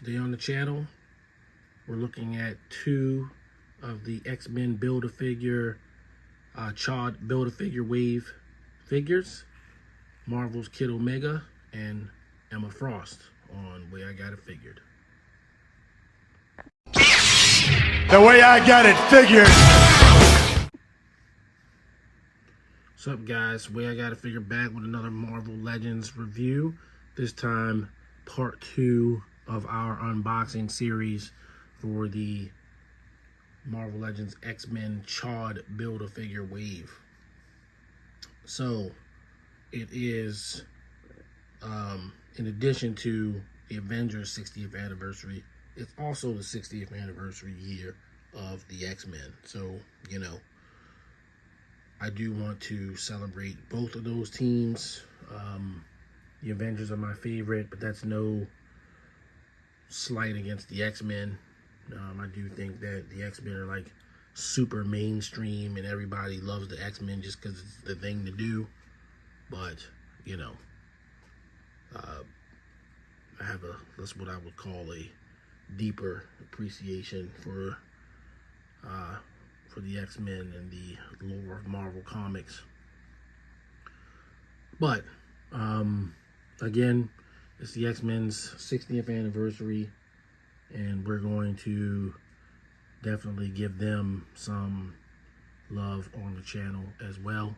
Today on the channel, we're looking at two of the X-Men Build-A-Figure, Chod Build-A-Figure Wave figures, Marvel's Kid Omega and Emma Frost on Way I Got It Figured. The way I got it figured. What's up, guys? Way I Got It Figured back with another Marvel Legends review. This time, part 2 of our unboxing series for the Marvel Legends X-Men Chod Build-A-Figure Wave. So, it is, in addition to the Avengers 60th anniversary, it's also the 60th anniversary year of the X-Men. So, you know, I do want to celebrate both of those teams. The Avengers are my favorite, but that's no slight against the X-Men. I do think that the X-Men are like super mainstream and everybody loves the X-Men just because it's the thing to do. But, you know, I have that's what I would call a deeper appreciation for the X-Men and the lore of Marvel Comics. But, again, it's the X-Men's 60th anniversary, and we're going to definitely give them some love on the channel as well.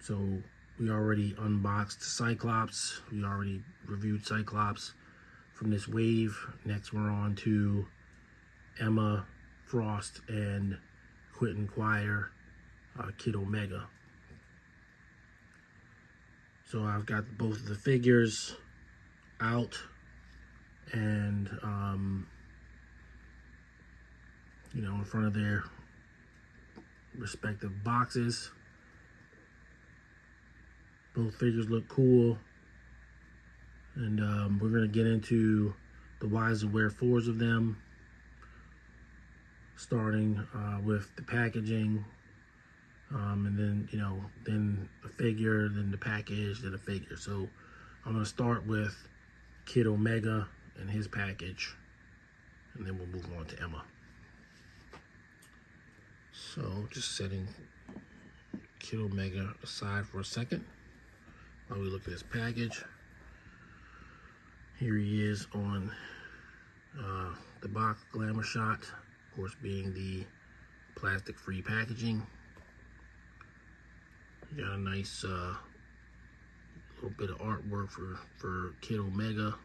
So we already unboxed Cyclops. We already reviewed Cyclops from this wave. Next we're on to Emma Frost and Quentin Quire, Kid Omega. So I've got both of the figures out, and you know, in front of their respective boxes. Both figures look cool, and we're gonna get into the whys and wherefores of them, starting with the packaging, and then, you know, then a figure, then the package, then a figure. So I'm gonna start with Kid Omega and his package, and then we'll move on to Emma. So just setting Kid Omega aside for a second while we look at his package. Here he is on the box glamour shot, of course being the plastic-free packaging. You got a nice little bit of artwork for Kid Omega.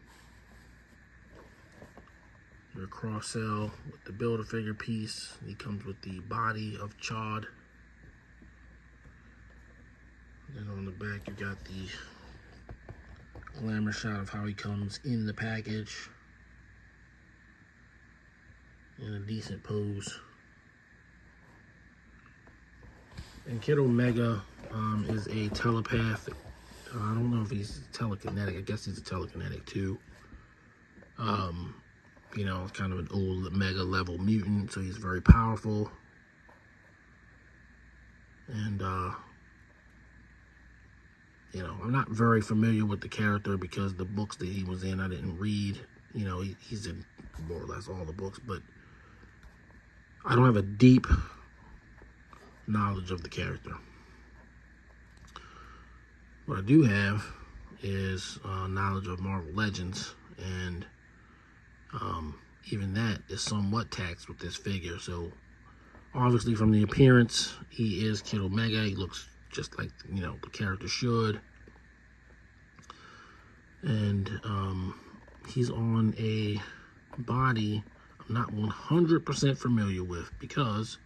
Your cross-sell with the Build-A-Figure piece. He comes with the body of Chod. Then on the back you got the glamour shot of how he comes in the package in a decent pose. And Kid Omega is a telepathic. I don't know if he's telekinetic. I guess he's a telekinetic too. You know, kind of an old mega level mutant, so he's very powerful. And you know, I'm not very familiar with the character because the books that he was in I didn't read. You know, he's in more or less all the books, but I don't have a deep knowledge of the character. What I do have is knowledge of Marvel Legends, and even that is somewhat taxed with this figure. So obviously from the appearance, he is Kid Omega. He looks just like, you know, the character should. And he's on a body I'm not 100% familiar with, because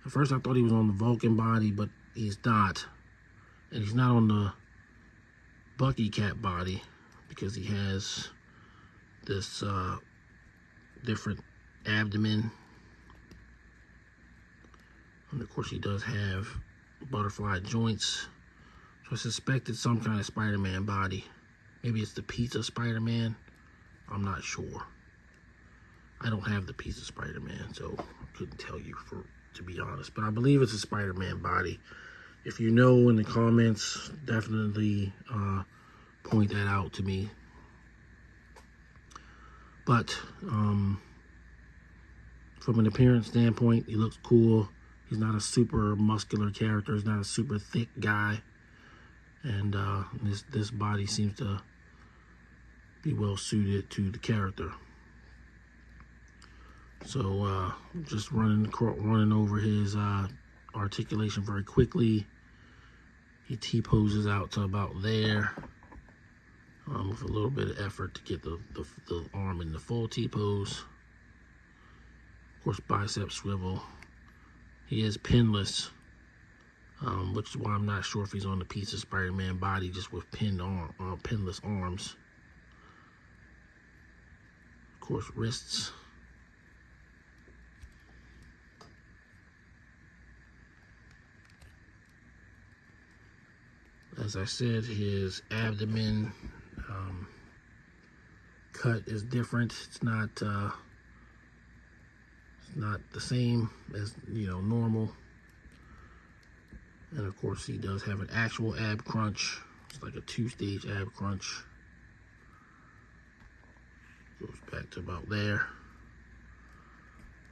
at first I thought he was on the Vulcan body, but he's not. And he's not on the Bucky Cat body because he has this different abdomen. And of course he does have butterfly joints. So I suspect it's some kind of Spider-Man body. Maybe it's the pizza Spider-Man. I'm not sure. I don't have the pizza Spider-Man, so I couldn't tell you, to be honest. But I believe it's a Spider-Man body. If you know in the comments, definitely point that out to me. But from an appearance standpoint, he looks cool. He's not a super muscular character. He's not a super thick guy. And this body seems to be well suited to the character. So just running over his articulation very quickly. He T-poses out to about there with a little bit of effort to get the arm in the full T-pose. Of course, bicep swivel. He is pinless, which is why I'm not sure if he's on the piece of Spider-Man body just with pinless arms. Of course, wrists. As I said, his abdomen cut is different. It's not the same as, you know, normal. And of course, he does have an actual ab crunch. It's like a 2-stage ab crunch. Goes back to about there.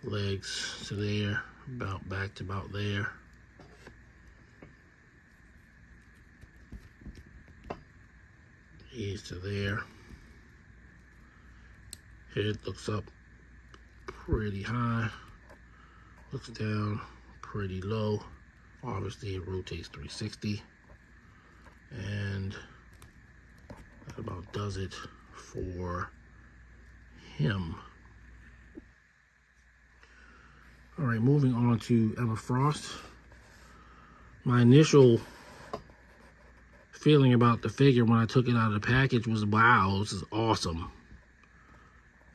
Legs to there, back to about there. Knees to there. Head looks up pretty high. Looks down pretty low. Obviously, it rotates 360. And that about does it for him. All right, moving on to Emma Frost. My initial feeling about the figure when I took it out of the package was, wow, this is awesome.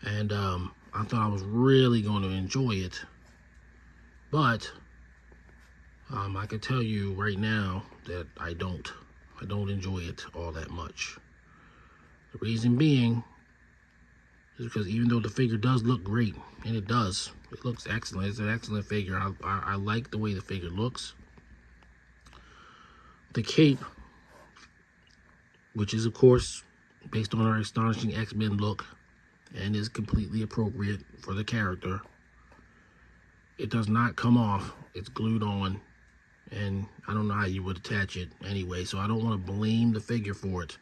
And I thought I was really going to enjoy it. But I can tell you right now that I don't enjoy it all that much. The reason being is because even though the figure does look great, and it does, it looks excellent. It's an excellent figure. I like the way the figure looks. The cape, which is of course based on our astonishing X-Men look and is completely appropriate for the character, it does not come off. It's glued on, and I don't know how you would attach it anyway, so I don't want to blame the figure for it.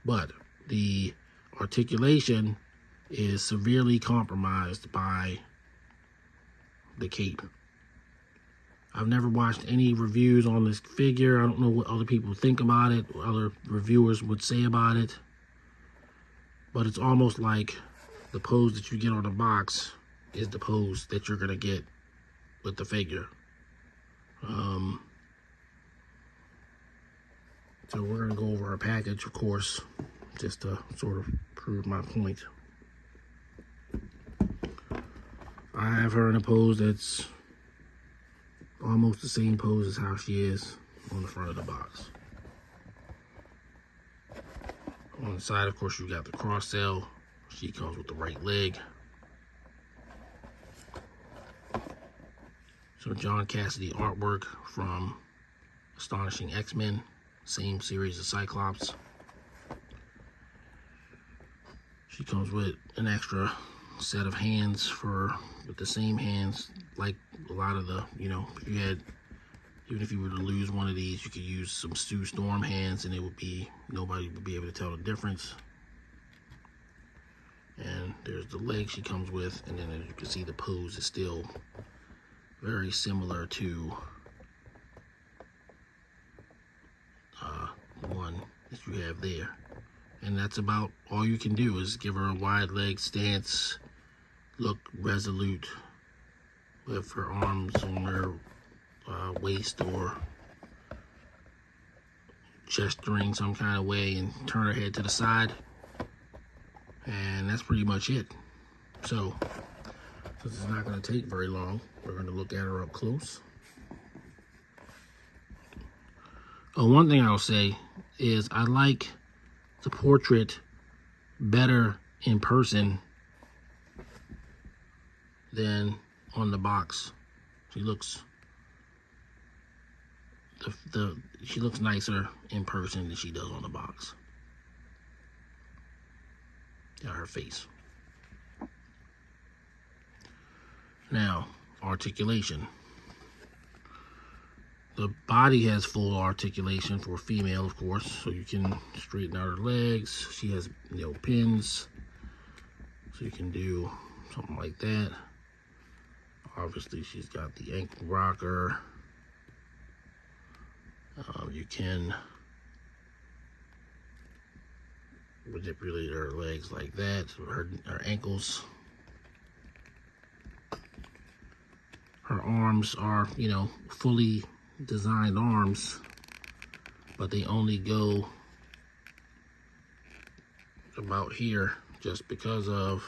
But the articulation is severely compromised by the cape. I've never watched any reviews on this figure. I don't know what other people think about it, what other reviewers would say about it. But it's almost like the pose that you get on the box is the pose that you're going to get with the figure. So we're going to go over our package, of course, just to sort of prove my point. I have her in a pose that's almost the same pose as how she is on the front of the box. On the side, of course, you got the cross cell. She comes with the right leg. So John Cassidy artwork from Astonishing X-Men, same series of Cyclops. She comes with an extra set of hands with the same hands, like a lot of the, you know, if you had, even if you were to lose one of these, you could use some Sue Storm hands and it would be, nobody would be able to tell the difference. And there's the leg she comes with, and then as you can see, the pose is still very similar to the one that you have there. And that's about all you can do, is give her a wide leg stance, look resolute with her arms on her waist or gesturing some kind of way, and turn her head to the side. And that's pretty much it. So, since it's not going to take very long, we're going to look at her up close. One thing I'll say is I like the portrait better in person than on the box. She looks she looks nicer in person than she does on the box. Yeah, her face. Now, articulation. The body has full articulation for a female, of course, so you can straighten out her legs. She has, pins, so you can do something like that. Obviously, she's got the ankle rocker. You can manipulate her legs like that, her ankles. Her arms are, fully designed arms, but they only go about here just because of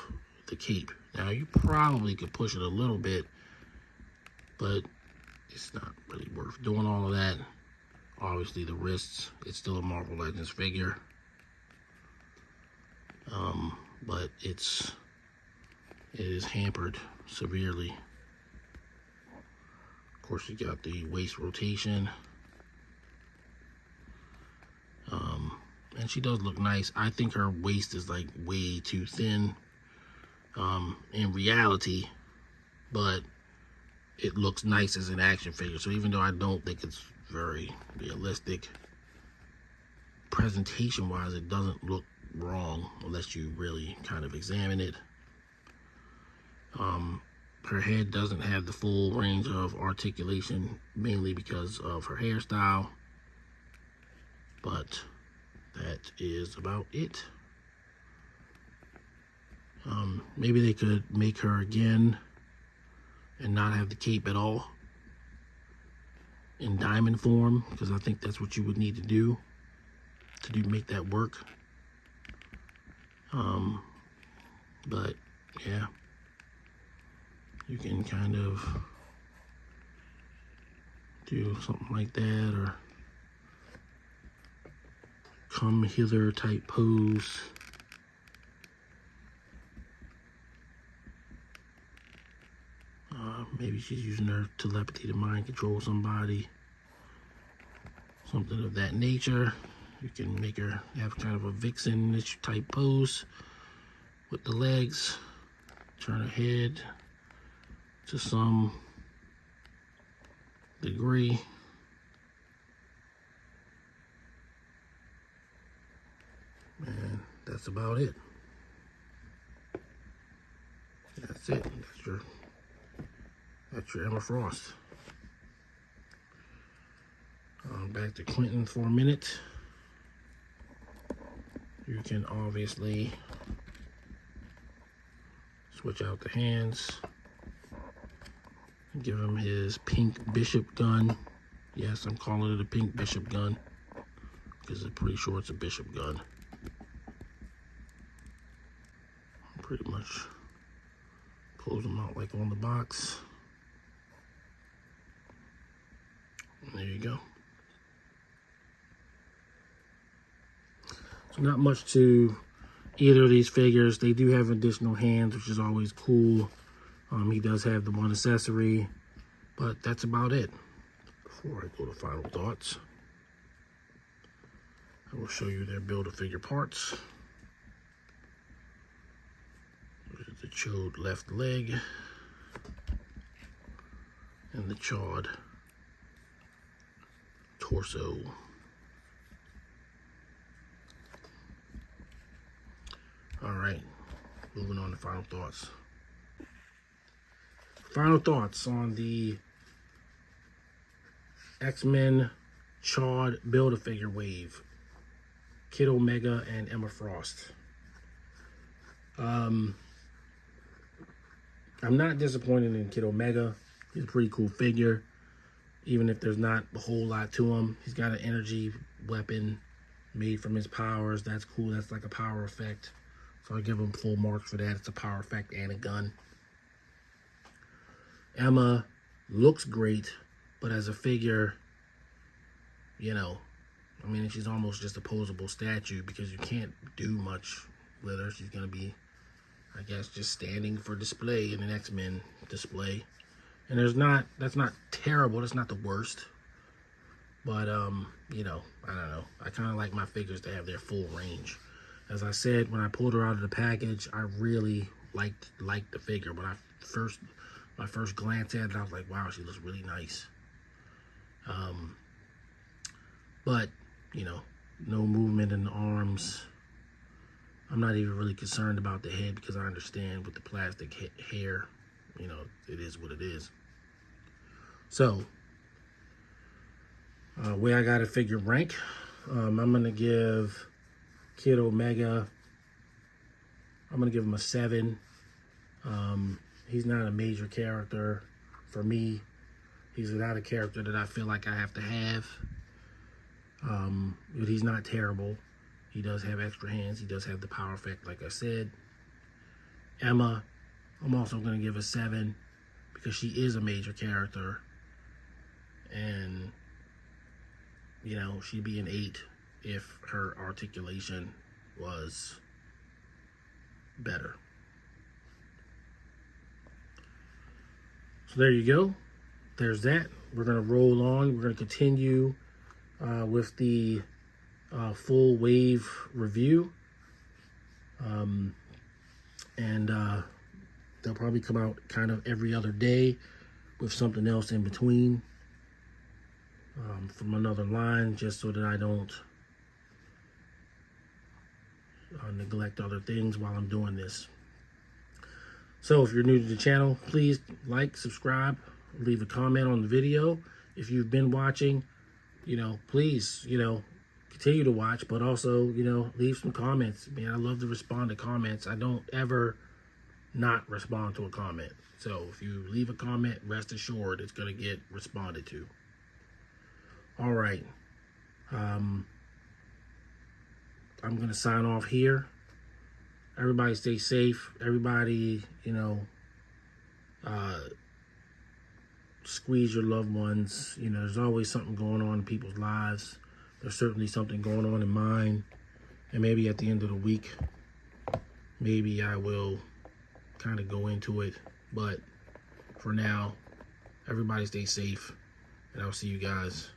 the cape. Now, you probably could push it a little bit, but it's not really worth doing all of that. Obviously, the wrists, it's still a Marvel Legends figure. But it is hampered severely. Of course, you got the waist rotation. And she does look nice. I think her waist is like way too thin in reality, but it looks nice as an action figure. So even though I don't think it's very realistic, presentation wise, it doesn't look wrong unless you really kind of examine it. Her head doesn't have the full range of articulation, mainly because of her hairstyle, but that is about it. Maybe they could make her again and not have the cape at all in diamond form, because I think that's what you would need to do make that work. But yeah, you can kind of do something like that, or come hither type pose. Maybe she's using her telepathy to mind control somebody, something of that nature. You can make her have kind of a vixen-ish type pose with the legs, turn her head to some degree. And that's about it. That's it. That's your Emma Frost. Back to Quentin for a minute. You can obviously switch out the hands. Give him his pink bishop gun. Yes, I'm calling it a pink bishop gun because I'm pretty sure it's a bishop gun. Pretty much close them out like on the box. And there you go. So not much to either of these figures. They do have additional hands, which is always cool. He does have the one accessory, but that's about it. Before I go to final thoughts, I will show you their Build-A-Figure parts. There's the chode left leg and the chawed torso. All right, moving on to final thoughts. Final thoughts on the X-Men Chawed Build-A-Figure wave. Kid Omega and Emma Frost. I'm not disappointed in Kid Omega. He's a pretty cool figure, even if there's not a whole lot to him. He's got an energy weapon made from his powers. That's cool. That's like a power effect. So I give him full marks for that. It's a power effect and a gun. Emma looks great, but as a figure, I mean, she's almost just a posable statue because you can't do much with her. She's going to be, I guess, just standing for display in an X-Men display. And that's not terrible. That's not the worst. But, I don't know. I kind of like my figures to have their full range. As I said, when I pulled her out of the package, I really liked the figure. When I first my first glance at it, I was like, wow, she looks really nice. But, you know, no movement in the arms. I'm not even really concerned about the head because I understand with the plastic hair, you know, it is what it is. So, where I got to figure rank, I'm going to give Kid Omega, I'm going to give him a 7. He's not a major character for me. He's not a character that I feel like I have to have. But he's not terrible. He does have extra hands. He does have the power effect, like I said. Emma, I'm also going to give a 7 because she is a major character. And, you know, she'd be an 8 if her articulation was better. So there you go. There's that. We're going to roll on. We're going to continue with the full wave review. And they'll probably come out kind of every other day with something else in between from another line, just so that I don't neglect other things while I'm doing this. So if you're new to the channel, please like, subscribe, leave a comment on the video. If you've been watching, you know, please, you know, continue to watch, but also, you know, leave some comments. Man, I love to respond to comments. I don't ever not respond to a comment. So if you leave a comment, rest assured it's going to get responded to. All right. I'm going to sign off here. Everybody stay safe. Everybody, you know, squeeze your loved ones. You know, there's always something going on in people's lives. There's certainly something going on in mine. And maybe at the end of the week, maybe I will kind of go into it. But for now, everybody stay safe. And I'll see you guys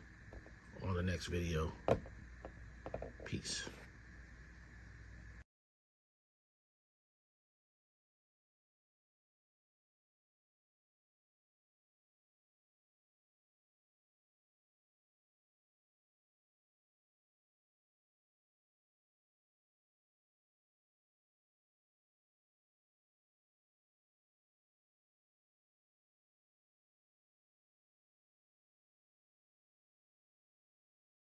on the next video. Peace.